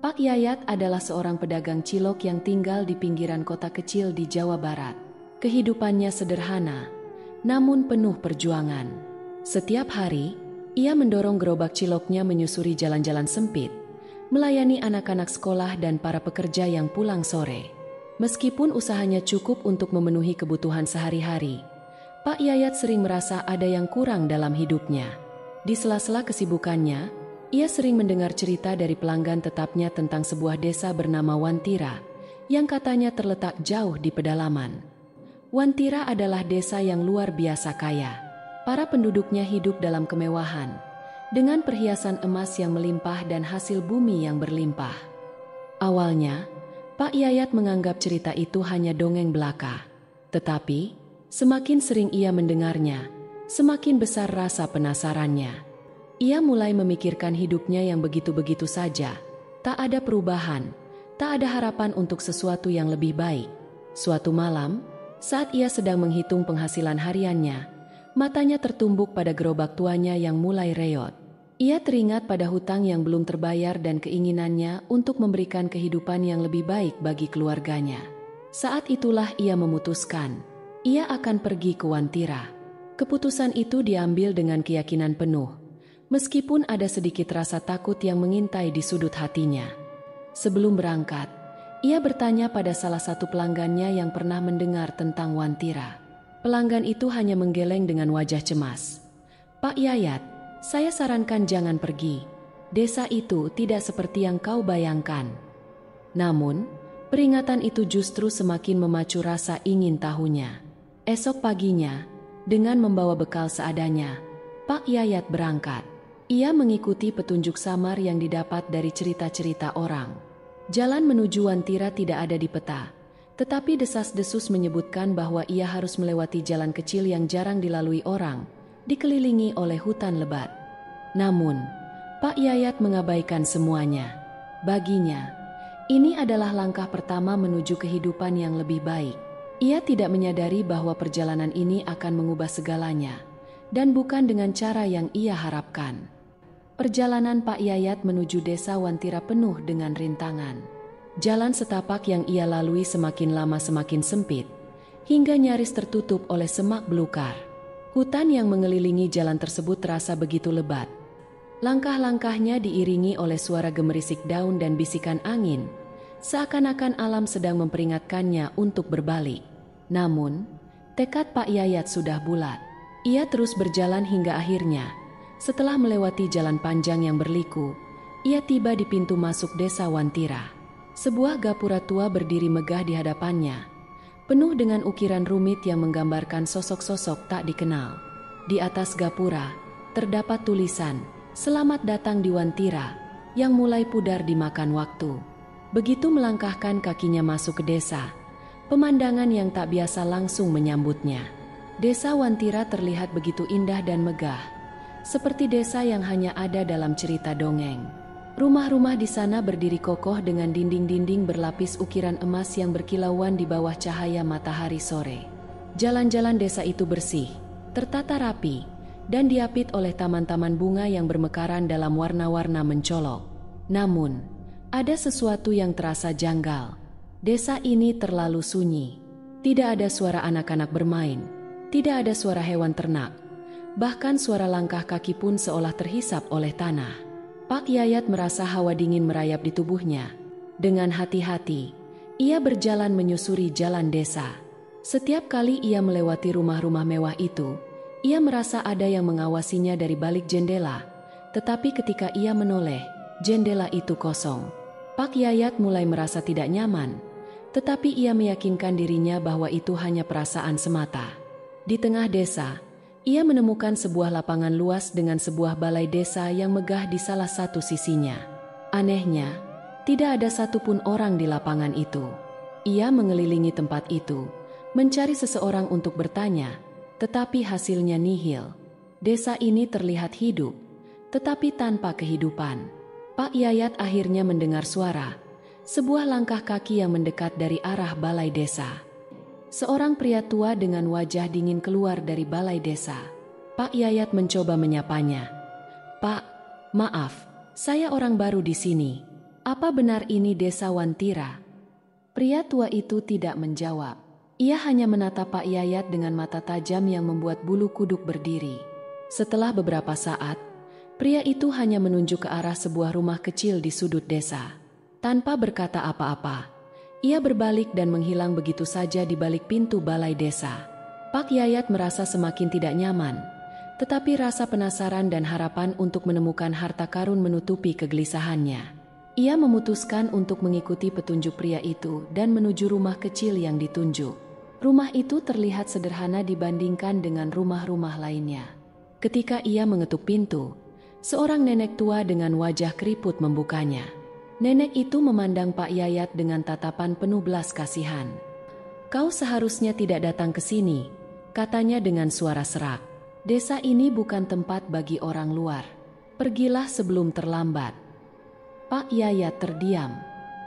Pak Yayat adalah seorang pedagang cilok yang tinggal di pinggiran kota kecil di Jawa Barat. Kehidupannya sederhana, namun penuh perjuangan. Setiap hari, ia mendorong gerobak ciloknya menyusuri jalan-jalan sempit, melayani anak-anak sekolah dan para pekerja yang pulang sore. Meskipun usahanya cukup untuk memenuhi kebutuhan sehari-hari, Pak Yayat sering merasa ada yang kurang dalam hidupnya. Di sela-sela kesibukannya, ia sering mendengar cerita dari pelanggan tetapnya tentang sebuah desa bernama Wantira, yang katanya terletak jauh di pedalaman. Wantira adalah desa yang luar biasa kaya. Para penduduknya hidup dalam kemewahan, dengan perhiasan emas yang melimpah dan hasil bumi yang berlimpah. Awalnya, Pak Yayat menganggap cerita itu hanya dongeng belaka. Tetapi, semakin sering ia mendengarnya, semakin besar rasa penasarannya. Ia mulai memikirkan hidupnya yang begitu-begitu saja. Tak ada perubahan, tak ada harapan untuk sesuatu yang lebih baik. Suatu malam, saat ia sedang menghitung penghasilan hariannya, matanya tertumbuk pada gerobak tuanya yang mulai reot. Ia teringat pada hutang yang belum terbayar dan keinginannya untuk memberikan kehidupan yang lebih baik bagi keluarganya. Saat itulah ia memutuskan, ia akan pergi ke Wantira. Keputusan itu diambil dengan keyakinan penuh, meskipun ada sedikit rasa takut yang mengintai di sudut hatinya. Sebelum berangkat, ia bertanya pada salah satu pelanggannya yang pernah mendengar tentang Wantira. Pelanggan itu hanya menggeleng dengan wajah cemas. "Pak Yayat, saya sarankan jangan pergi. Desa itu tidak seperti yang kau bayangkan." Namun, peringatan itu justru semakin memacu rasa ingin tahunya. Esok paginya, dengan membawa bekal seadanya, Pak Yayat berangkat. Ia mengikuti petunjuk samar yang didapat dari cerita-cerita orang. Jalan menuju Wantira tidak ada di peta, tetapi desas-desus menyebutkan bahwa ia harus melewati jalan kecil yang jarang dilalui orang, dikelilingi oleh hutan lebat. Namun, Pak Yayat mengabaikan semuanya. Baginya, ini adalah langkah pertama menuju kehidupan yang lebih baik. Ia tidak menyadari bahwa perjalanan ini akan mengubah segalanya, dan bukan dengan cara yang ia harapkan. Perjalanan Pak Yayat menuju desa Wantira penuh dengan rintangan. Jalan setapak yang ia lalui semakin lama semakin sempit, hingga nyaris tertutup oleh semak belukar. Hutan yang mengelilingi jalan tersebut terasa begitu lebat. Langkah-langkahnya diiringi oleh suara gemerisik daun dan bisikan angin, seakan-akan alam sedang memperingatkannya untuk berbalik. Namun, tekad Pak Yayat sudah bulat. Ia terus berjalan hingga akhirnya, setelah melewati jalan panjang yang berliku, ia tiba di pintu masuk desa Wantira. Sebuah gapura tua berdiri megah di hadapannya, penuh dengan ukiran rumit yang menggambarkan sosok-sosok tak dikenal. Di atas gapura, terdapat tulisan, "Selamat datang di Wantira," yang mulai pudar dimakan waktu. Begitu melangkahkan kakinya masuk ke desa, pemandangan yang tak biasa langsung menyambutnya. Desa Wantira terlihat begitu indah dan megah, seperti desa yang hanya ada dalam cerita dongeng. Rumah-rumah di sana berdiri kokoh dengan dinding-dinding berlapis ukiran emas yang berkilauan di bawah cahaya matahari sore. Jalan-jalan desa itu bersih, tertata rapi, dan diapit oleh taman-taman bunga yang bermekaran dalam warna-warna mencolok. Namun, ada sesuatu yang terasa janggal. Desa ini terlalu sunyi. Tidak ada suara anak-anak bermain, tidak ada suara hewan ternak, bahkan suara langkah kaki pun seolah terhisap oleh tanah. Pak Yayat merasa hawa dingin merayap di tubuhnya. Dengan hati-hati, ia berjalan menyusuri jalan desa. Setiap kali ia melewati rumah-rumah mewah itu, ia merasa ada yang mengawasinya dari balik jendela. Tetapi ketika ia menoleh, jendela itu kosong. Pak Yayat mulai merasa tidak nyaman, tetapi ia meyakinkan dirinya bahwa itu hanya perasaan semata. Di tengah desa, ia menemukan sebuah lapangan luas dengan sebuah balai desa yang megah di salah satu sisinya. Anehnya, tidak ada satupun orang di lapangan itu. Ia mengelilingi tempat itu, mencari seseorang untuk bertanya, tetapi hasilnya nihil. Desa ini terlihat hidup, tetapi tanpa kehidupan. Pak Yayat akhirnya mendengar suara, sebuah langkah kaki yang mendekat dari arah balai desa. Seorang pria tua dengan wajah dingin keluar dari balai desa. Pak Yayat mencoba menyapanya. "Pak, maaf, saya orang baru di sini. "Apa benar ini desa Wantira?" Pria tua itu tidak menjawab. Ia hanya menatap Pak Yayat dengan mata tajam yang membuat bulu kuduk berdiri. Setelah beberapa saat, pria itu hanya menunjuk ke arah sebuah rumah kecil di sudut desa. Tanpa berkata apa-apa, ia berbalik dan menghilang begitu saja di balik pintu balai desa. Pak Yayat merasa semakin tidak nyaman, tetapi rasa penasaran dan harapan untuk menemukan harta karun menutupi kegelisahannya. Ia memutuskan untuk mengikuti petunjuk pria itu dan menuju rumah kecil yang ditunjuk. Rumah itu terlihat sederhana dibandingkan dengan rumah-rumah lainnya. Ketika ia mengetuk pintu, seorang nenek tua dengan wajah keriput membukanya. Nenek itu memandang Pak Yayat dengan tatapan penuh belas kasihan. "Kau seharusnya tidak datang ke sini," katanya dengan suara serak. "Desa ini bukan tempat bagi orang luar. Pergilah sebelum terlambat." Pak Yayat terdiam.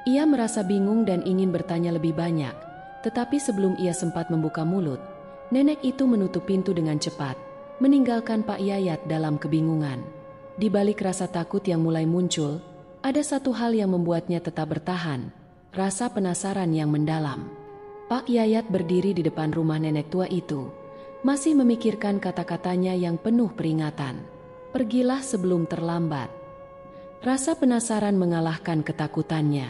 Ia merasa bingung dan ingin bertanya lebih banyak. Tetapi sebelum ia sempat membuka mulut, nenek itu menutup pintu dengan cepat, meninggalkan Pak Yayat dalam kebingungan. Di balik rasa takut yang mulai muncul, ada satu hal yang membuatnya tetap bertahan, rasa penasaran yang mendalam. Pak Yayat berdiri di depan rumah nenek tua itu, masih memikirkan kata-katanya yang penuh peringatan. "Pergilah sebelum terlambat." Rasa penasaran mengalahkan ketakutannya.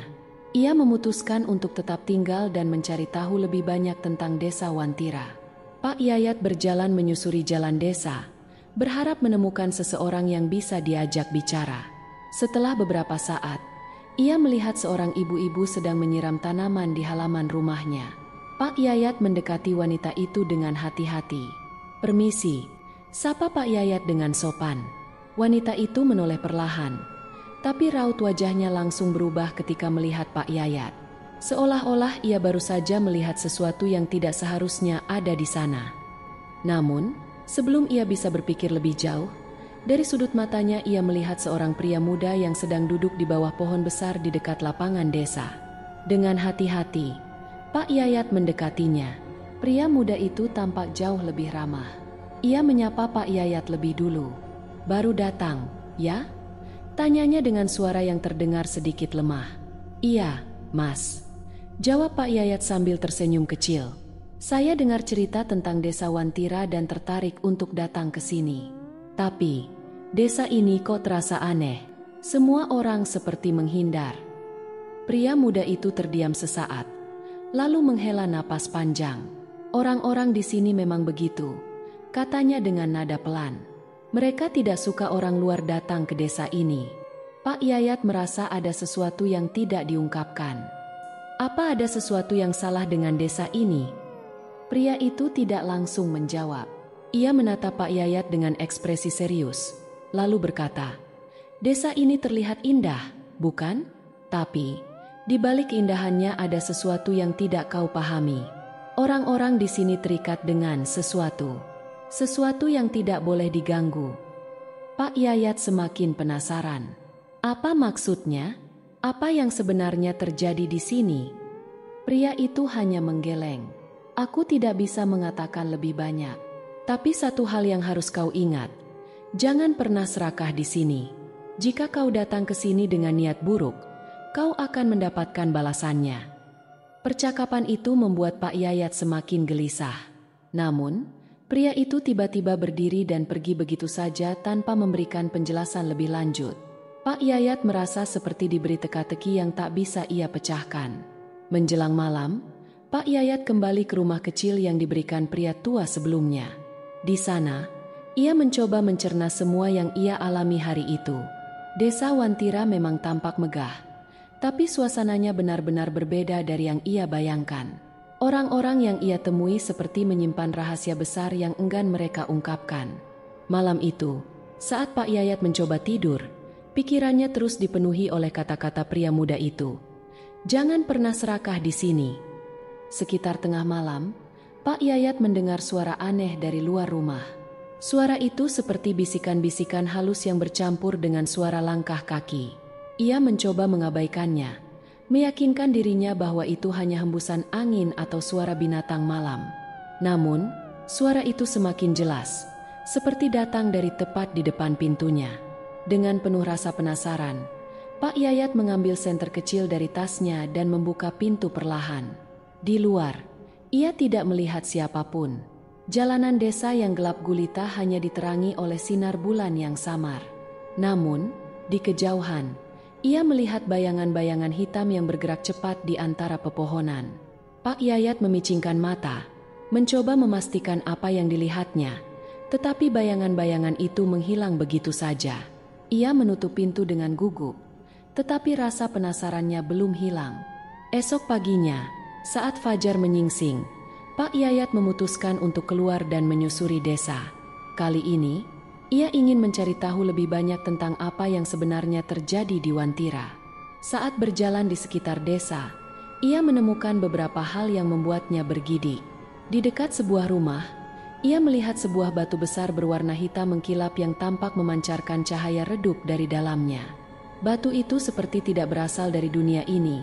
Ia memutuskan untuk tetap tinggal dan mencari tahu lebih banyak tentang desa Wantira. Pak Yayat berjalan menyusuri jalan desa, berharap menemukan seseorang yang bisa diajak bicara. Setelah beberapa saat, ia melihat seorang ibu-ibu sedang menyiram tanaman di halaman rumahnya. Pak Yayat mendekati wanita itu dengan hati-hati. "Permisi," sapa Pak Yayat dengan sopan. Wanita itu menoleh perlahan, tapi raut wajahnya langsung berubah ketika melihat Pak Yayat. Seolah-olah ia baru saja melihat sesuatu yang tidak seharusnya ada di sana. Namun, sebelum ia bisa berpikir lebih jauh, dari sudut matanya ia melihat seorang pria muda yang sedang duduk di bawah pohon besar di dekat lapangan desa. Dengan hati-hati, Pak Yayat mendekatinya. Pria muda itu tampak jauh lebih ramah. Ia menyapa Pak Yayat lebih dulu. "Baru datang, ya?" tanyanya dengan suara yang terdengar sedikit lemah. "Iya, Mas," jawab Pak Yayat sambil tersenyum kecil. "Saya dengar cerita tentang desa Wantira dan tertarik untuk datang ke sini. Tapi, desa ini kok terasa aneh. Semua orang seperti menghindar." Pria muda itu terdiam sesaat, lalu menghela napas panjang. "Orang-orang di sini memang begitu," katanya dengan nada pelan. "Mereka tidak suka orang luar datang ke desa ini." Pak Yayat merasa ada sesuatu yang tidak diungkapkan. "Apa ada sesuatu yang salah dengan desa ini?" Pria itu tidak langsung menjawab. Ia menatap Pak Yayat dengan ekspresi serius, lalu berkata, "Desa ini terlihat indah, bukan? Tapi di balik keindahannya ada sesuatu yang tidak kau pahami. Orang-orang di sini terikat dengan sesuatu yang tidak boleh diganggu." Pak Yayat semakin penasaran. Apa maksudnya? Apa yang sebenarnya terjadi di sini? Pria itu hanya menggeleng. "Aku tidak bisa mengatakan lebih banyak. Tapi satu hal yang harus kau ingat. Jangan pernah serakah di sini. Jika kau datang ke sini dengan niat buruk, kau akan mendapatkan balasannya." Percakapan itu membuat Pak Yayat semakin gelisah. Namun, pria itu tiba-tiba berdiri dan pergi begitu saja tanpa memberikan penjelasan lebih lanjut. Pak Yayat merasa seperti diberi teka-teki yang tak bisa ia pecahkan. Menjelang malam, Pak Yayat kembali ke rumah kecil yang diberikan pria tua sebelumnya. Di sana, ia mencoba mencerna semua yang ia alami hari itu. Desa Wantira memang tampak megah, tapi suasananya benar-benar berbeda dari yang ia bayangkan. Orang-orang yang ia temui seperti menyimpan rahasia besar yang enggan mereka ungkapkan. Malam itu, saat Pak Yayat mencoba tidur, pikirannya terus dipenuhi oleh kata-kata pria muda itu. "Jangan pernah serakah di sini." Sekitar tengah malam, Pak Yayat mendengar suara aneh dari luar rumah. Suara itu seperti bisikan-bisikan halus yang bercampur dengan suara langkah kaki. Ia mencoba mengabaikannya, meyakinkan dirinya bahwa itu hanya hembusan angin atau suara binatang malam. Namun, suara itu semakin jelas, seperti datang dari tepat di depan pintunya. Dengan penuh rasa penasaran, Pak Yayat mengambil senter kecil dari tasnya dan membuka pintu perlahan. Di luar, ia tidak melihat siapapun. Jalanan desa yang gelap gulita hanya diterangi oleh sinar bulan yang samar. Namun, di kejauhan, ia melihat bayangan-bayangan hitam yang bergerak cepat di antara pepohonan. Pak Yayat memicingkan mata, mencoba memastikan apa yang dilihatnya, tetapi bayangan-bayangan itu menghilang begitu saja. Ia menutup pintu dengan gugup, tetapi rasa penasarannya belum hilang. Esok paginya, saat fajar menyingsing, Pak Yayat memutuskan untuk keluar dan menyusuri desa. Kali ini, ia ingin mencari tahu lebih banyak tentang apa yang sebenarnya terjadi di Wantira. Saat berjalan di sekitar desa, ia menemukan beberapa hal yang membuatnya bergidik. Di dekat sebuah rumah, ia melihat sebuah batu besar berwarna hitam mengkilap yang tampak memancarkan cahaya redup dari dalamnya. Batu itu seperti tidak berasal dari dunia ini,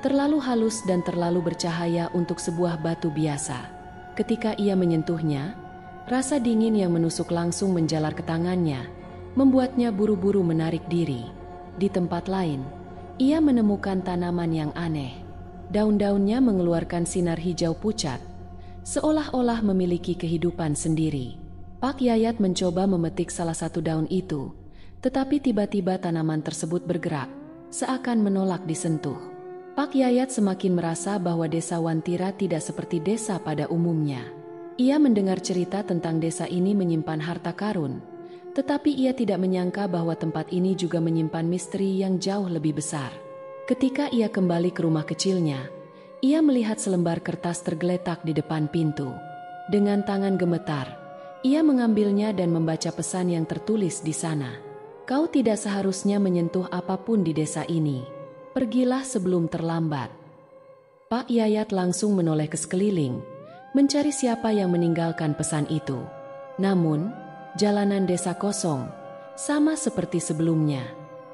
terlalu halus dan terlalu bercahaya untuk sebuah batu biasa. Ketika ia menyentuhnya, rasa dingin yang menusuk langsung menjalar ke tangannya, membuatnya buru-buru menarik diri. Di tempat lain, ia menemukan tanaman yang aneh. Daun-daunnya mengeluarkan sinar hijau pucat, seolah-olah memiliki kehidupan sendiri. Pak Yayat mencoba memetik salah satu daun itu, tetapi tiba-tiba tanaman tersebut bergerak, seakan menolak disentuh. Pak Yayat semakin merasa bahwa desa Wantira tidak seperti desa pada umumnya. Ia mendengar cerita tentang desa ini menyimpan harta karun, tetapi ia tidak menyangka bahwa tempat ini juga menyimpan misteri yang jauh lebih besar. Ketika ia kembali ke rumah kecilnya, ia melihat selembar kertas tergeletak di depan pintu. Dengan tangan gemetar, ia mengambilnya dan membaca pesan yang tertulis di sana. "Kau tidak seharusnya menyentuh apapun di desa ini. Pergilah sebelum terlambat." Pak Yayat langsung menoleh ke sekeliling, mencari siapa yang meninggalkan pesan itu. Namun, jalanan desa kosong, sama seperti sebelumnya.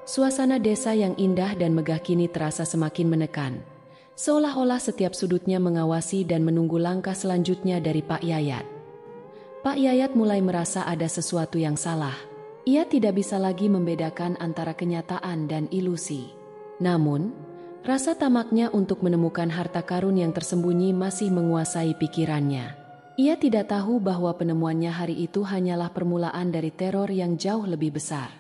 Suasana desa yang indah dan megah kini terasa semakin menekan, seolah-olah setiap sudutnya mengawasi dan menunggu langkah selanjutnya dari Pak Yayat. Pak Yayat mulai merasa ada sesuatu yang salah. Ia tidak bisa lagi membedakan antara kenyataan dan ilusi. Namun, rasa tamaknya untuk menemukan harta karun yang tersembunyi masih menguasai pikirannya. Ia tidak tahu bahwa penemuannya hari itu hanyalah permulaan dari teror yang jauh lebih besar.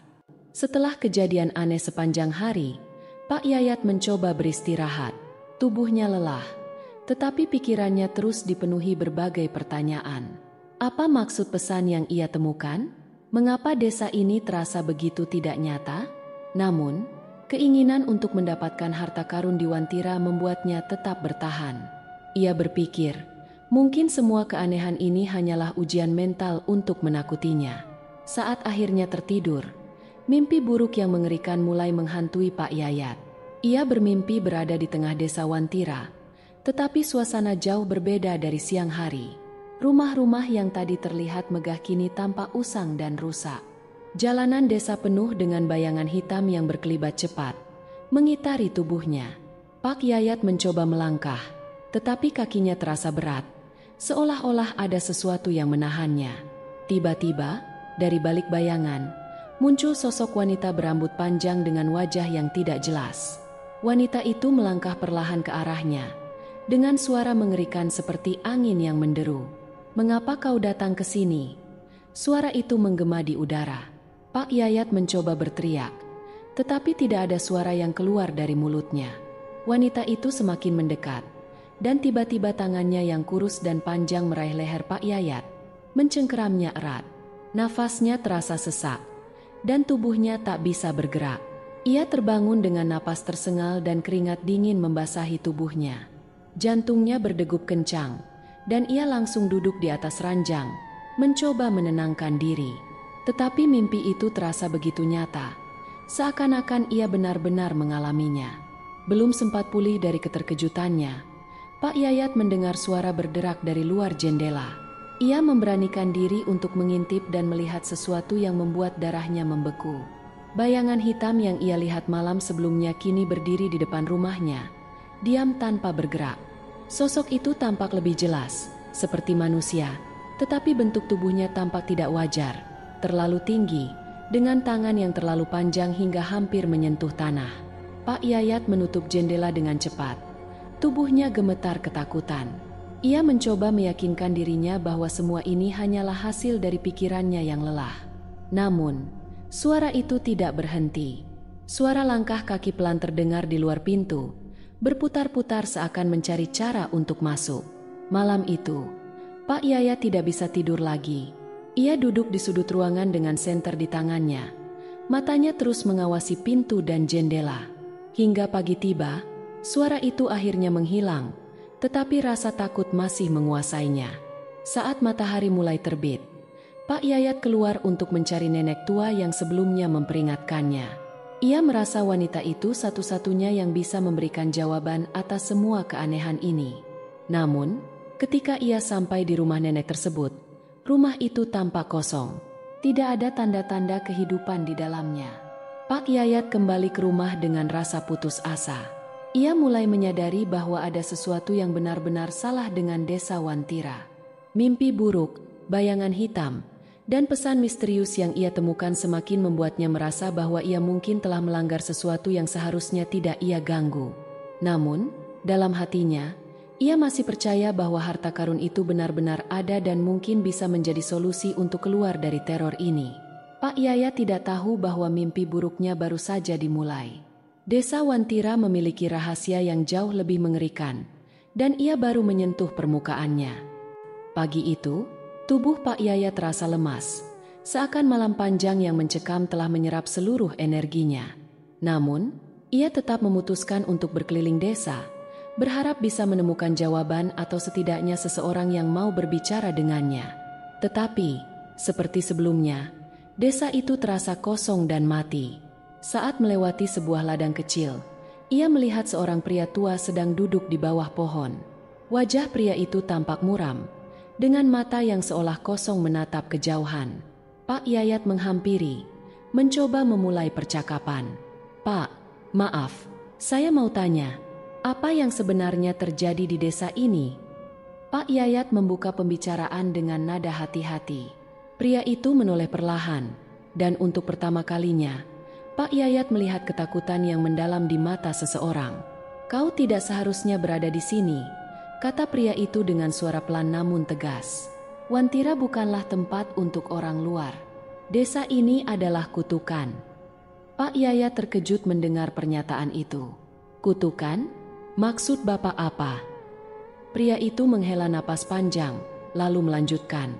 Setelah kejadian aneh sepanjang hari, Pak Yayat mencoba beristirahat. Tubuhnya lelah, tetapi pikirannya terus dipenuhi berbagai pertanyaan. Apa maksud pesan yang ia temukan? Mengapa desa ini terasa begitu tidak nyata? Namun, keinginan untuk mendapatkan harta karun di Wantira membuatnya tetap bertahan. Ia berpikir, mungkin semua keanehan ini hanyalah ujian mental untuk menakutinya. Saat akhirnya tertidur, mimpi buruk yang mengerikan mulai menghantui Pak Yayat. Ia bermimpi berada di tengah desa Wantira, tetapi suasana jauh berbeda dari siang hari. Rumah-rumah yang tadi terlihat megah kini tampak usang dan rusak. Jalanan desa penuh dengan bayangan hitam yang berkelibat cepat, mengitari tubuhnya. Pak Yayat mencoba melangkah, tetapi kakinya terasa berat, seolah-olah ada sesuatu yang menahannya. Tiba-tiba, dari balik bayangan, muncul sosok wanita berambut panjang dengan wajah yang tidak jelas. Wanita itu melangkah perlahan ke arahnya, dengan suara mengerikan seperti angin yang menderu. "Mengapa kau datang ke sini?" Suara itu menggema di udara. Pak Yayat mencoba berteriak, tetapi tidak ada suara yang keluar dari mulutnya. Wanita itu semakin mendekat, dan tiba-tiba tangannya yang kurus dan panjang meraih leher Pak Yayat, mencengkeramnya erat. Nafasnya terasa sesak, dan tubuhnya tak bisa bergerak. Ia terbangun dengan napas tersengal dan keringat dingin membasahi tubuhnya. Jantungnya berdegup kencang, dan ia langsung duduk di atas ranjang, mencoba menenangkan diri. Tetapi mimpi itu terasa begitu nyata, seakan-akan ia benar-benar mengalaminya. Belum sempat pulih dari keterkejutannya, Pak Yayat mendengar suara berderak dari luar jendela. Ia memberanikan diri untuk mengintip dan melihat sesuatu yang membuat darahnya membeku. Bayangan hitam yang ia lihat malam sebelumnya kini berdiri di depan rumahnya, diam tanpa bergerak. Sosok itu tampak lebih jelas, seperti manusia, tetapi bentuk tubuhnya tampak tidak wajar, terlalu tinggi, dengan tangan yang terlalu panjang hingga hampir menyentuh tanah. Pak Yayat menutup jendela dengan cepat. Tubuhnya gemetar ketakutan. Ia mencoba meyakinkan dirinya bahwa semua ini hanyalah hasil dari pikirannya yang lelah. Namun, suara itu tidak berhenti. Suara langkah kaki pelan terdengar di luar pintu, berputar-putar seakan mencari cara untuk masuk. Malam itu, Pak Yayat tidak bisa tidur lagi. Ia duduk di sudut ruangan dengan senter di tangannya. Matanya terus mengawasi pintu dan jendela. Hingga pagi tiba, suara itu akhirnya menghilang, tetapi rasa takut masih menguasainya. Saat matahari mulai terbit, Pak Yayat keluar untuk mencari nenek tua yang sebelumnya memperingatkannya. Ia merasa wanita itu satu-satunya yang bisa memberikan jawaban atas semua keanehan ini. Namun, ketika ia sampai di rumah nenek tersebut, rumah itu tampak kosong. Tidak ada tanda-tanda kehidupan di dalamnya. Pak Yayat kembali ke rumah dengan rasa putus asa. Ia mulai menyadari bahwa ada sesuatu yang benar-benar salah dengan desa Wantira. Mimpi buruk, bayangan hitam, dan pesan misterius yang ia temukan semakin membuatnya merasa bahwa ia mungkin telah melanggar sesuatu yang seharusnya tidak ia ganggu. Namun, dalam hatinya, ia masih percaya bahwa harta karun itu benar-benar ada dan mungkin bisa menjadi solusi untuk keluar dari teror ini. Pak Yayat tidak tahu bahwa mimpi buruknya baru saja dimulai. Desa Wantira memiliki rahasia yang jauh lebih mengerikan, dan ia baru menyentuh permukaannya. Pagi itu, tubuh Pak Yayat terasa lemas, seakan malam panjang yang mencekam telah menyerap seluruh energinya. Namun, ia tetap memutuskan untuk berkeliling desa, berharap bisa menemukan jawaban atau setidaknya seseorang yang mau berbicara dengannya. Tetapi, seperti sebelumnya, desa itu terasa kosong dan mati. Saat melewati sebuah ladang kecil, ia melihat seorang pria tua sedang duduk di bawah pohon. Wajah pria itu tampak muram, dengan mata yang seolah kosong menatap kejauhan. Pak Yayat menghampiri, mencoba memulai percakapan. "Pak, maaf, saya mau tanya, apa yang sebenarnya terjadi di desa ini?" Pak Yayat membuka pembicaraan dengan nada hati-hati. Pria itu menoleh perlahan, dan untuk pertama kalinya, Pak Yayat melihat ketakutan yang mendalam di mata seseorang. "Kau tidak seharusnya berada di sini," kata pria itu dengan suara pelan namun tegas. "Wantira bukanlah tempat untuk orang luar. Desa ini adalah kutukan." Pak Yayat terkejut mendengar pernyataan itu. "Kutukan? Maksud Bapak apa?" Pria itu menghela napas panjang, lalu melanjutkan.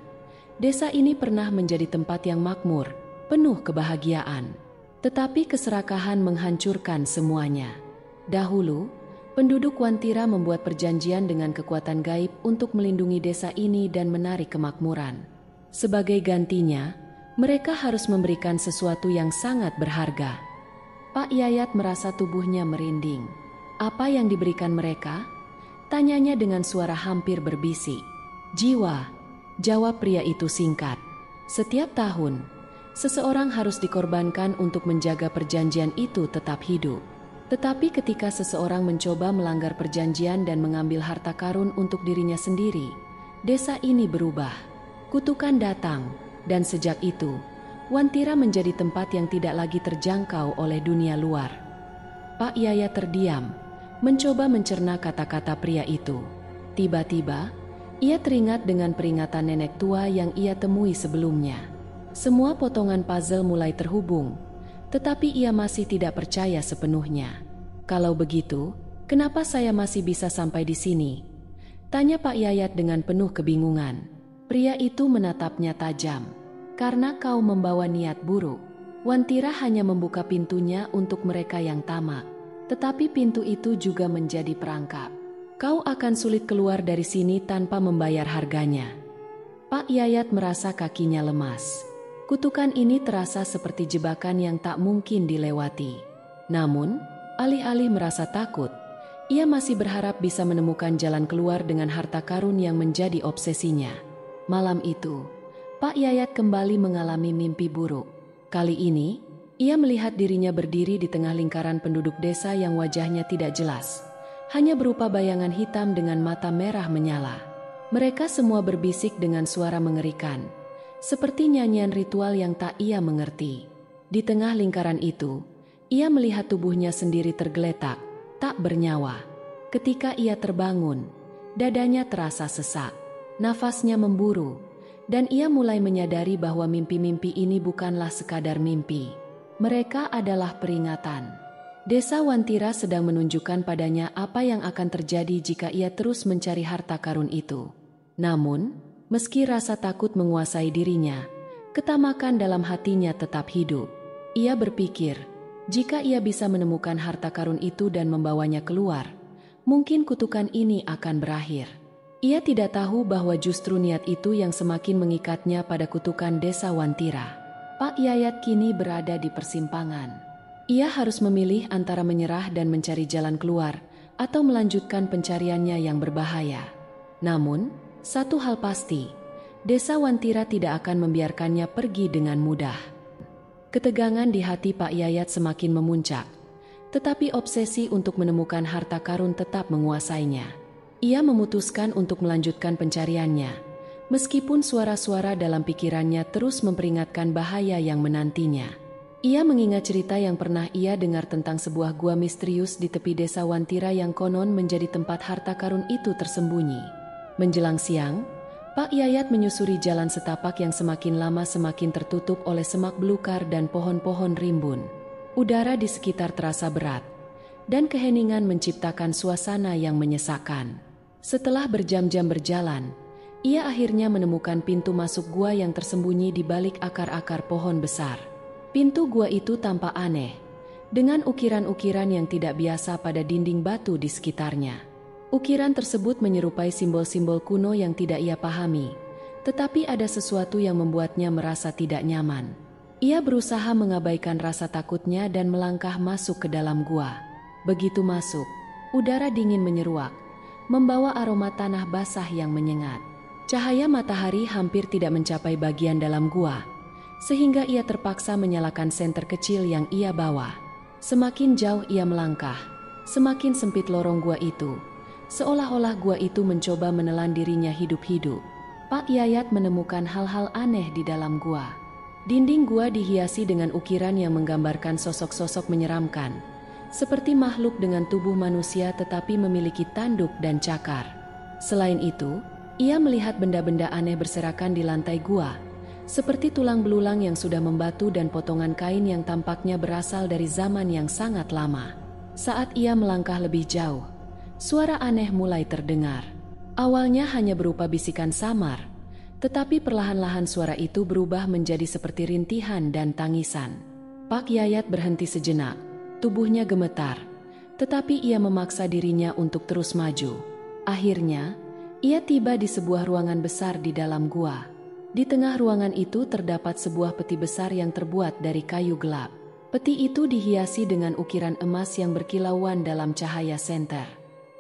"Desa ini pernah menjadi tempat yang makmur, penuh kebahagiaan. Tetapi keserakahan menghancurkan semuanya. Dahulu, penduduk Wantira membuat perjanjian dengan kekuatan gaib untuk melindungi desa ini dan menarik kemakmuran. Sebagai gantinya, mereka harus memberikan sesuatu yang sangat berharga." Pak Yayat merasa tubuhnya merinding. "Apa yang diberikan mereka?" tanyanya dengan suara hampir berbisik. "Jiwa," jawab pria itu singkat. "Setiap tahun, seseorang harus dikorbankan untuk menjaga perjanjian itu tetap hidup. Tetapi ketika seseorang mencoba melanggar perjanjian dan mengambil harta karun untuk dirinya sendiri, desa ini berubah. Kutukan datang, dan sejak itu, Wantira menjadi tempat yang tidak lagi terjangkau oleh dunia luar." Pak Yayat terdiam, mencoba mencerna kata-kata pria itu. Tiba-tiba, ia teringat dengan peringatan nenek tua yang ia temui sebelumnya. Semua potongan puzzle mulai terhubung, tetapi ia masih tidak percaya sepenuhnya. "Kalau begitu, kenapa saya masih bisa sampai di sini?" tanya Pak Yayat dengan penuh kebingungan. Pria itu menatapnya tajam. "Karena kau membawa niat buruk. Wantira hanya membuka pintunya untuk mereka yang tamak. Tetapi pintu itu juga menjadi perangkap. Kau akan sulit keluar dari sini tanpa membayar harganya." Pak Yayat merasa kakinya lemas. Kutukan ini terasa seperti jebakan yang tak mungkin dilewati. Namun, alih-alih merasa takut, ia masih berharap bisa menemukan jalan keluar dengan harta karun yang menjadi obsesinya. Malam itu, Pak Yayat kembali mengalami mimpi buruk. Kali ini, ia melihat dirinya berdiri di tengah lingkaran penduduk desa yang wajahnya tidak jelas, hanya berupa bayangan hitam dengan mata merah menyala. Mereka semua berbisik dengan suara mengerikan, seperti nyanyian ritual yang tak ia mengerti. Di tengah lingkaran itu, ia melihat tubuhnya sendiri tergeletak, tak bernyawa. Ketika ia terbangun, dadanya terasa sesak, nafasnya memburu, dan ia mulai menyadari bahwa mimpi-mimpi ini bukanlah sekadar mimpi. Mereka adalah peringatan. Desa Wantira sedang menunjukkan padanya apa yang akan terjadi jika ia terus mencari harta karun itu. Namun, meski rasa takut menguasai dirinya, ketamakan dalam hatinya tetap hidup. Ia berpikir, jika ia bisa menemukan harta karun itu dan membawanya keluar, mungkin kutukan ini akan berakhir. Ia tidak tahu bahwa justru niat itu yang semakin mengikatnya pada kutukan Desa Wantira. Pak Yayat kini berada di persimpangan. Ia harus memilih antara menyerah dan mencari jalan keluar, atau melanjutkan pencariannya yang berbahaya. Namun, satu hal pasti, Desa Wantira tidak akan membiarkannya pergi dengan mudah. Ketegangan di hati Pak Yayat semakin memuncak, tetapi obsesi untuk menemukan harta karun tetap menguasainya. Ia memutuskan untuk melanjutkan pencariannya, meskipun suara-suara dalam pikirannya terus memperingatkan bahaya yang menantinya. Ia mengingat cerita yang pernah ia dengar tentang sebuah gua misterius di tepi Desa Wantira yang konon menjadi tempat harta karun itu tersembunyi. Menjelang siang, Pak Yayat menyusuri jalan setapak yang semakin lama semakin tertutup oleh semak belukar dan pohon-pohon rimbun. Udara di sekitar terasa berat, dan keheningan menciptakan suasana yang menyesakkan. Setelah berjam-jam berjalan, ia akhirnya menemukan pintu masuk gua yang tersembunyi di balik akar-akar pohon besar. Pintu gua itu tampak aneh, dengan ukiran-ukiran yang tidak biasa pada dinding batu di sekitarnya. Ukiran tersebut menyerupai simbol-simbol kuno yang tidak ia pahami, tetapi ada sesuatu yang membuatnya merasa tidak nyaman. Ia berusaha mengabaikan rasa takutnya dan melangkah masuk ke dalam gua. Begitu masuk, udara dingin menyeruak, membawa aroma tanah basah yang menyengat. Cahaya matahari hampir tidak mencapai bagian dalam gua, sehingga ia terpaksa menyalakan senter kecil yang ia bawa. Semakin jauh ia melangkah, semakin sempit lorong gua itu. Seolah-olah gua itu mencoba menelan dirinya hidup-hidup. Pak Yayat menemukan hal-hal aneh di dalam gua. Dinding gua dihiasi dengan ukiran yang menggambarkan sosok-sosok menyeramkan, seperti makhluk dengan tubuh manusia tetapi memiliki tanduk dan cakar. Selain itu, ia melihat benda-benda aneh berserakan di lantai gua, seperti tulang belulang yang sudah membatu dan potongan kain yang tampaknya berasal dari zaman yang sangat lama. Saat ia melangkah lebih jauh, suara aneh mulai terdengar. Awalnya hanya berupa bisikan samar, tetapi perlahan-lahan suara itu berubah menjadi seperti rintihan dan tangisan. Pak Yayat berhenti sejenak, tubuhnya gemetar, tetapi ia memaksa dirinya untuk terus maju. Akhirnya, ia tiba di sebuah ruangan besar di dalam gua. Di tengah ruangan itu terdapat sebuah peti besar yang terbuat dari kayu gelap. Peti itu dihiasi dengan ukiran emas yang berkilauan dalam cahaya senter.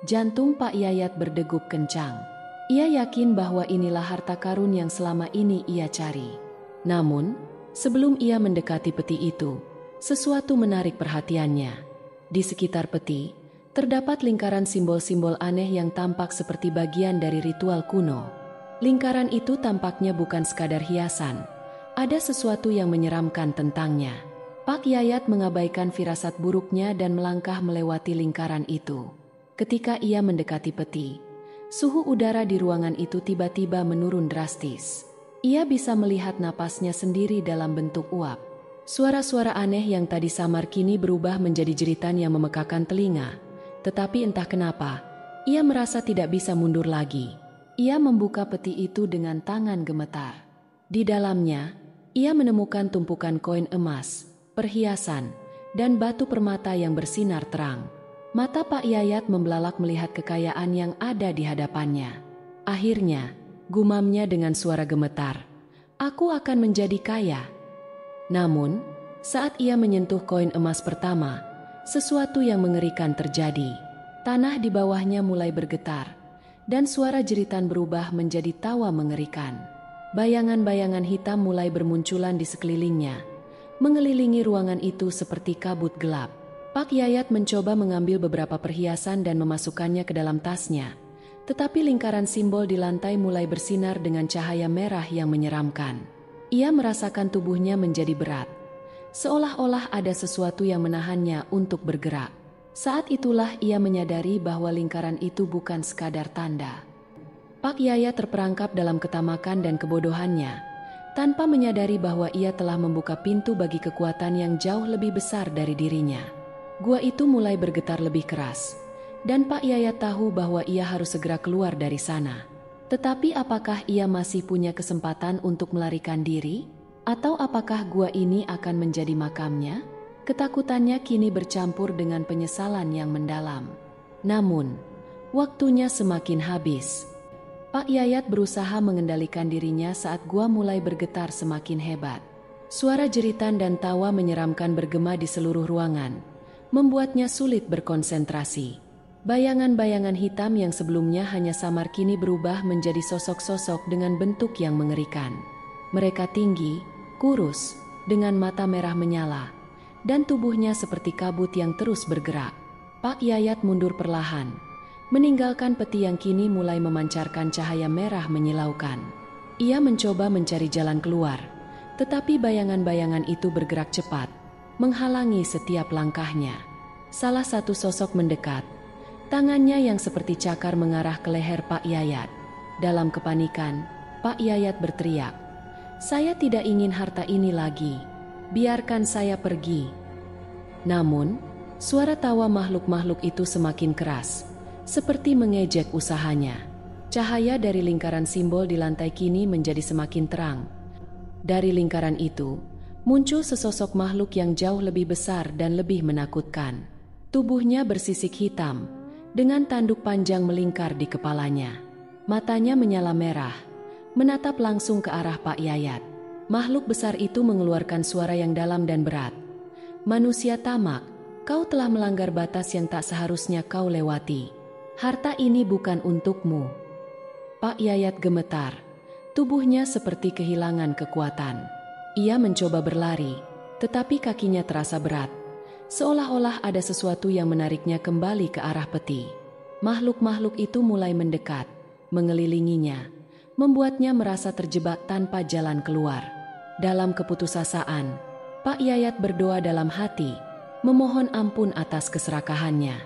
Jantung Pak Yayat berdegup kencang. Ia yakin bahwa inilah harta karun yang selama ini ia cari. Namun, sebelum ia mendekati peti itu, sesuatu menarik perhatiannya. Di sekitar peti, terdapat lingkaran simbol-simbol aneh yang tampak seperti bagian dari ritual kuno. Lingkaran itu tampaknya bukan sekadar hiasan. Ada sesuatu yang menyeramkan tentangnya. Pak Yayat mengabaikan firasat buruknya dan melangkah melewati lingkaran itu. Ketika ia mendekati peti, suhu udara di ruangan itu tiba-tiba menurun drastis. Ia bisa melihat napasnya sendiri dalam bentuk uap. Suara-suara aneh yang tadi samar kini berubah menjadi jeritan yang memekakan telinga. Tetapi entah kenapa, ia merasa tidak bisa mundur lagi. Ia membuka peti itu dengan tangan gemetar. Di dalamnya, ia menemukan tumpukan koin emas, perhiasan, dan batu permata yang bersinar terang. Mata Pak Yayat membelalak melihat kekayaan yang ada di hadapannya. Akhirnya, gumamnya dengan suara gemetar, "Aku akan menjadi kaya." Namun, saat ia menyentuh koin emas pertama, sesuatu yang mengerikan terjadi. Tanah di bawahnya mulai bergetar, dan suara jeritan berubah menjadi tawa mengerikan. Bayangan-bayangan hitam mulai bermunculan di sekelilingnya, mengelilingi ruangan itu seperti kabut gelap. Pak Yayat mencoba mengambil beberapa perhiasan dan memasukkannya ke dalam tasnya, tetapi lingkaran simbol di lantai mulai bersinar dengan cahaya merah yang menyeramkan. Ia merasakan tubuhnya menjadi berat, seolah-olah ada sesuatu yang menahannya untuk bergerak. Saat itulah ia menyadari bahwa lingkaran itu bukan sekadar tanda. Pak Yaya terperangkap dalam ketamakan dan kebodohannya, tanpa menyadari bahwa ia telah membuka pintu bagi kekuatan yang jauh lebih besar dari dirinya. Gua itu mulai bergetar lebih keras, dan Pak Yaya tahu bahwa ia harus segera keluar dari sana. Tetapi apakah ia masih punya kesempatan untuk melarikan diri? Atau apakah gua ini akan menjadi makamnya? Ketakutannya kini bercampur dengan penyesalan yang mendalam. Namun, waktunya semakin habis. Pak Yayat berusaha mengendalikan dirinya saat gua mulai bergetar semakin hebat. Suara jeritan dan tawa menyeramkan bergema di seluruh ruangan, membuatnya sulit berkonsentrasi. Bayangan-bayangan hitam yang sebelumnya hanya samar kini berubah menjadi sosok-sosok dengan bentuk yang mengerikan. Mereka tinggi, kurus, dengan mata merah menyala, dan tubuhnya seperti kabut yang terus bergerak. Pak Yayat mundur perlahan, meninggalkan peti yang kini mulai memancarkan cahaya merah menyilaukan. Ia mencoba mencari jalan keluar, tetapi bayangan-bayangan itu bergerak cepat, menghalangi setiap langkahnya. Salah satu sosok mendekat, tangannya yang seperti cakar mengarah ke leher Pak Yayat. Dalam kepanikan, Pak Yayat berteriak, "Saya tidak ingin harta ini lagi. Biarkan saya pergi." Namun, suara tawa makhluk-makhluk itu semakin keras, seperti mengejek usahanya. Cahaya dari lingkaran simbol di lantai kini menjadi semakin terang. Dari lingkaran itu, muncul sesosok makhluk yang jauh lebih besar dan lebih menakutkan. Tubuhnya bersisik hitam, dengan tanduk panjang melingkar di kepalanya. Matanya menyala merah, menatap langsung ke arah Pak Yayat. Makhluk besar itu mengeluarkan suara yang dalam dan berat. "Manusia tamak, kau telah melanggar batas yang tak seharusnya kau lewati. Harta ini bukan untukmu." Pak Yayat gemetar, tubuhnya seperti kehilangan kekuatan. Ia mencoba berlari, tetapi kakinya terasa berat, seolah-olah ada sesuatu yang menariknya kembali ke arah peti. Makhluk-makhluk itu mulai mendekat, mengelilinginya, membuatnya merasa terjebak tanpa jalan keluar. Dalam keputusasaan, Pak Yayat berdoa dalam hati, memohon ampun atas keserakahannya.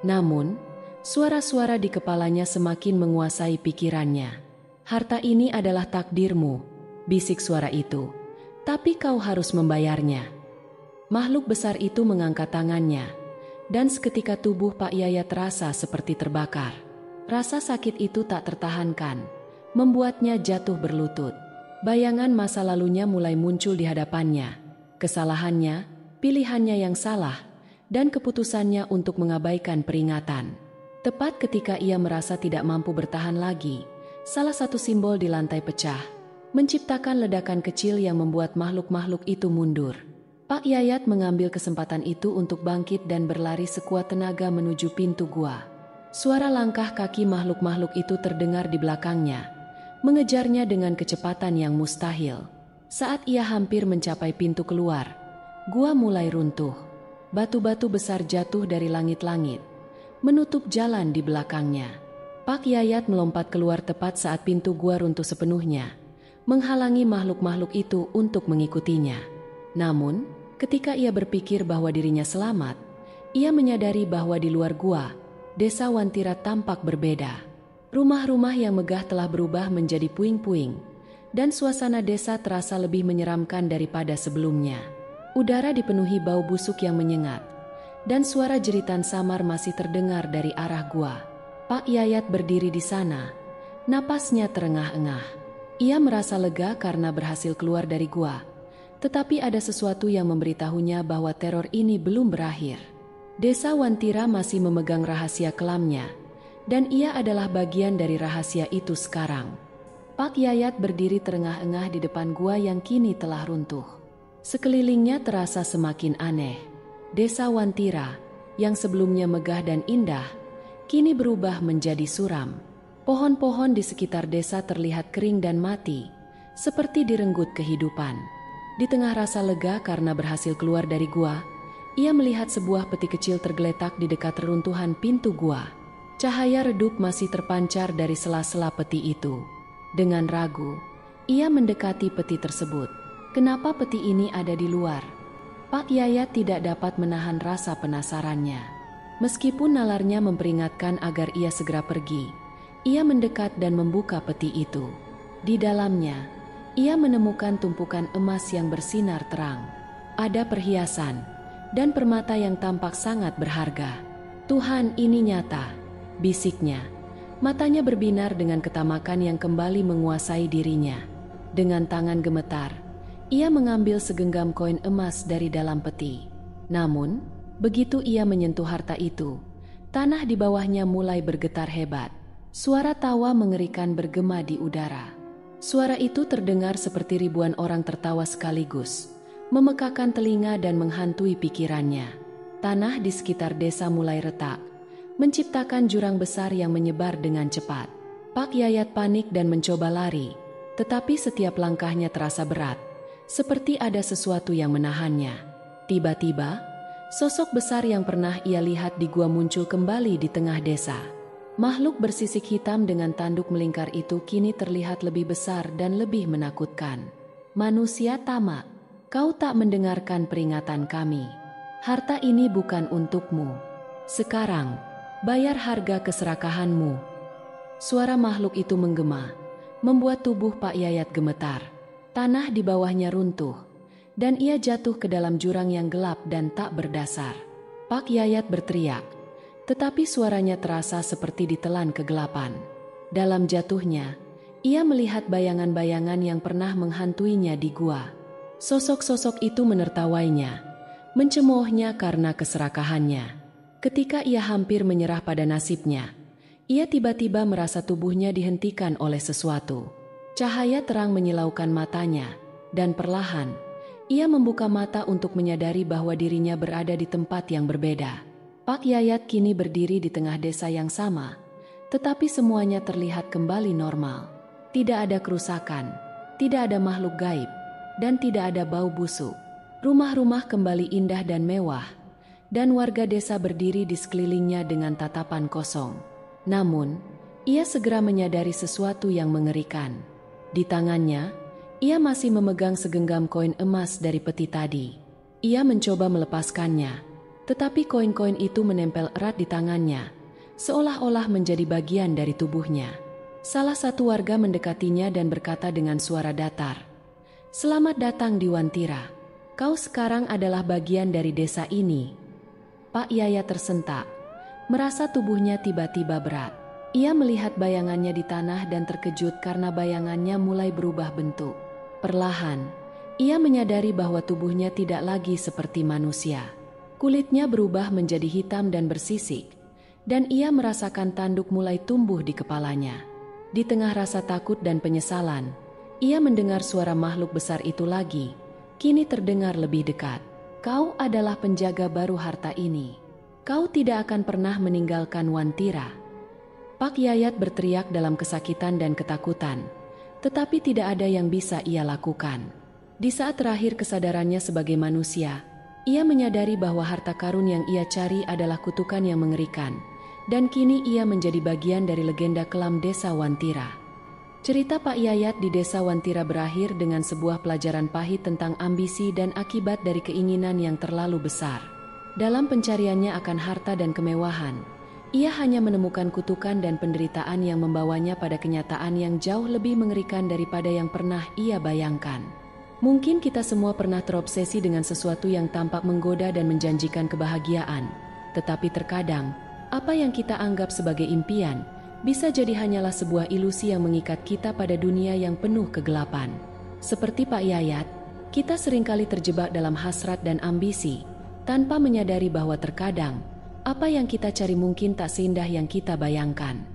Namun, suara-suara di kepalanya semakin menguasai pikirannya. "Harta ini adalah takdirmu," bisik suara itu, "tapi kau harus membayarnya." Makhluk besar itu mengangkat tangannya, dan seketika tubuh Pak Yayat terasa seperti terbakar. Rasa sakit itu tak tertahankan, membuatnya jatuh berlutut. Bayangan masa lalunya mulai muncul di hadapannya. Kesalahannya, pilihannya yang salah, dan keputusannya untuk mengabaikan peringatan. Tepat ketika ia merasa tidak mampu bertahan lagi, salah satu simbol di lantai pecah, menciptakan ledakan kecil yang membuat makhluk-makhluk itu mundur. Pak Yayat mengambil kesempatan itu untuk bangkit dan berlari sekuat tenaga menuju pintu gua. Suara langkah kaki makhluk-makhluk itu terdengar di belakangnya, mengejarnya dengan kecepatan yang mustahil. Saat ia hampir mencapai pintu keluar, gua mulai runtuh. Batu-batu besar jatuh dari langit-langit, menutup jalan di belakangnya. Pak Yayat melompat keluar tepat saat pintu gua runtuh sepenuhnya, menghalangi makhluk-makhluk itu untuk mengikutinya. Namun, ketika ia berpikir bahwa dirinya selamat, ia menyadari bahwa di luar gua, desa Wantira tampak berbeda. Rumah-rumah yang megah telah berubah menjadi puing-puing, dan suasana desa terasa lebih menyeramkan daripada sebelumnya. Udara dipenuhi bau busuk yang menyengat, dan suara jeritan samar masih terdengar dari arah gua. Pak Yayat berdiri di sana, napasnya terengah-engah. Ia merasa lega karena berhasil keluar dari gua. Tetapi ada sesuatu yang memberitahunya bahwa teror ini belum berakhir. Desa Wantira masih memegang rahasia kelamnya, dan ia adalah bagian dari rahasia itu sekarang. Pak Yayat berdiri terengah-engah di depan gua yang kini telah runtuh. Sekelilingnya terasa semakin aneh. Desa Wantira, yang sebelumnya megah dan indah, kini berubah menjadi suram. Pohon-pohon di sekitar desa terlihat kering dan mati, seperti direnggut kehidupan. Di tengah rasa lega karena berhasil keluar dari gua, ia melihat sebuah peti kecil tergeletak di dekat reruntuhan pintu gua. Cahaya redup masih terpancar dari sela-sela peti itu. Dengan ragu, ia mendekati peti tersebut. Kenapa peti ini ada di luar? Pak Yayat tidak dapat menahan rasa penasarannya. Meskipun nalarnya memperingatkan agar ia segera pergi, ia mendekat dan membuka peti itu. Di dalamnya, ia menemukan tumpukan emas yang bersinar terang. Ada perhiasan dan permata yang tampak sangat berharga. "Tuhan, ini nyata," bisiknya. Matanya berbinar dengan ketamakan yang kembali menguasai dirinya. Dengan tangan gemetar, ia mengambil segenggam koin emas dari dalam peti. Namun, begitu ia menyentuh harta itu, tanah di bawahnya mulai bergetar hebat. Suara tawa mengerikan bergema di udara. Suara itu terdengar seperti ribuan orang tertawa sekaligus, memekakan telinga dan menghantui pikirannya. Tanah di sekitar desa mulai retak, menciptakan jurang besar yang menyebar dengan cepat. Pak Yayat panik dan mencoba lari, tetapi setiap langkahnya terasa berat, seperti ada sesuatu yang menahannya. Tiba-tiba, sosok besar yang pernah ia lihat di gua muncul kembali di tengah desa. Makhluk bersisik hitam dengan tanduk melingkar itu kini terlihat lebih besar dan lebih menakutkan. "Manusia tamak, kau tak mendengarkan peringatan kami. Harta ini bukan untukmu. Sekarang, bayar harga keserakahanmu." Suara makhluk itu menggema, membuat tubuh Pak Yayat gemetar. Tanah di bawahnya runtuh, dan ia jatuh ke dalam jurang yang gelap dan tak berdasar. Pak Yayat berteriak, tetapi suaranya terasa seperti ditelan kegelapan. Dalam jatuhnya, ia melihat bayangan-bayangan yang pernah menghantuinya di gua. Sosok-sosok itu menertawainya, mencemoohnya karena keserakahannya. Ketika ia hampir menyerah pada nasibnya, ia tiba-tiba merasa tubuhnya dihentikan oleh sesuatu. Cahaya terang menyilaukan matanya, dan perlahan, ia membuka mata untuk menyadari bahwa dirinya berada di tempat yang berbeda. Pak Yayat kini berdiri di tengah desa yang sama, tetapi semuanya terlihat kembali normal. Tidak ada kerusakan, tidak ada makhluk gaib, dan tidak ada bau busuk. Rumah-rumah kembali indah dan mewah, dan warga desa berdiri di sekelilingnya dengan tatapan kosong. Namun, ia segera menyadari sesuatu yang mengerikan. Di tangannya, ia masih memegang segenggam koin emas dari peti tadi. Ia mencoba melepaskannya, tetapi koin-koin itu menempel erat di tangannya, seolah-olah menjadi bagian dari tubuhnya. Salah satu warga mendekatinya dan berkata dengan suara datar, "Selamat datang di Wantira. Kau sekarang adalah bagian dari desa ini." Pak Yayat tersentak, merasa tubuhnya tiba-tiba berat. Ia melihat bayangannya di tanah dan terkejut karena bayangannya mulai berubah bentuk. Perlahan, ia menyadari bahwa tubuhnya tidak lagi seperti manusia. Kulitnya berubah menjadi hitam dan bersisik, dan ia merasakan tanduk mulai tumbuh di kepalanya. Di tengah rasa takut dan penyesalan, ia mendengar suara makhluk besar itu lagi, kini terdengar lebih dekat. "Kau adalah penjaga baru harta ini. Kau tidak akan pernah meninggalkan Wantira." Pak Yayat berteriak dalam kesakitan dan ketakutan, tetapi tidak ada yang bisa ia lakukan. Di saat terakhir kesadarannya sebagai manusia, ia menyadari bahwa harta karun yang ia cari adalah kutukan yang mengerikan, dan kini ia menjadi bagian dari legenda kelam desa Wantira. Cerita Pak Yayat di desa Wantira berakhir dengan sebuah pelajaran pahit tentang ambisi dan akibat dari keinginan yang terlalu besar. Dalam pencariannya akan harta dan kemewahan, ia hanya menemukan kutukan dan penderitaan yang membawanya pada kenyataan yang jauh lebih mengerikan daripada yang pernah ia bayangkan. Mungkin kita semua pernah terobsesi dengan sesuatu yang tampak menggoda dan menjanjikan kebahagiaan, tetapi terkadang, apa yang kita anggap sebagai impian, bisa jadi hanyalah sebuah ilusi yang mengikat kita pada dunia yang penuh kegelapan. Seperti Pak Yayat, kita seringkali terjebak dalam hasrat dan ambisi, tanpa menyadari bahwa terkadang, apa yang kita cari mungkin tak seindah yang kita bayangkan.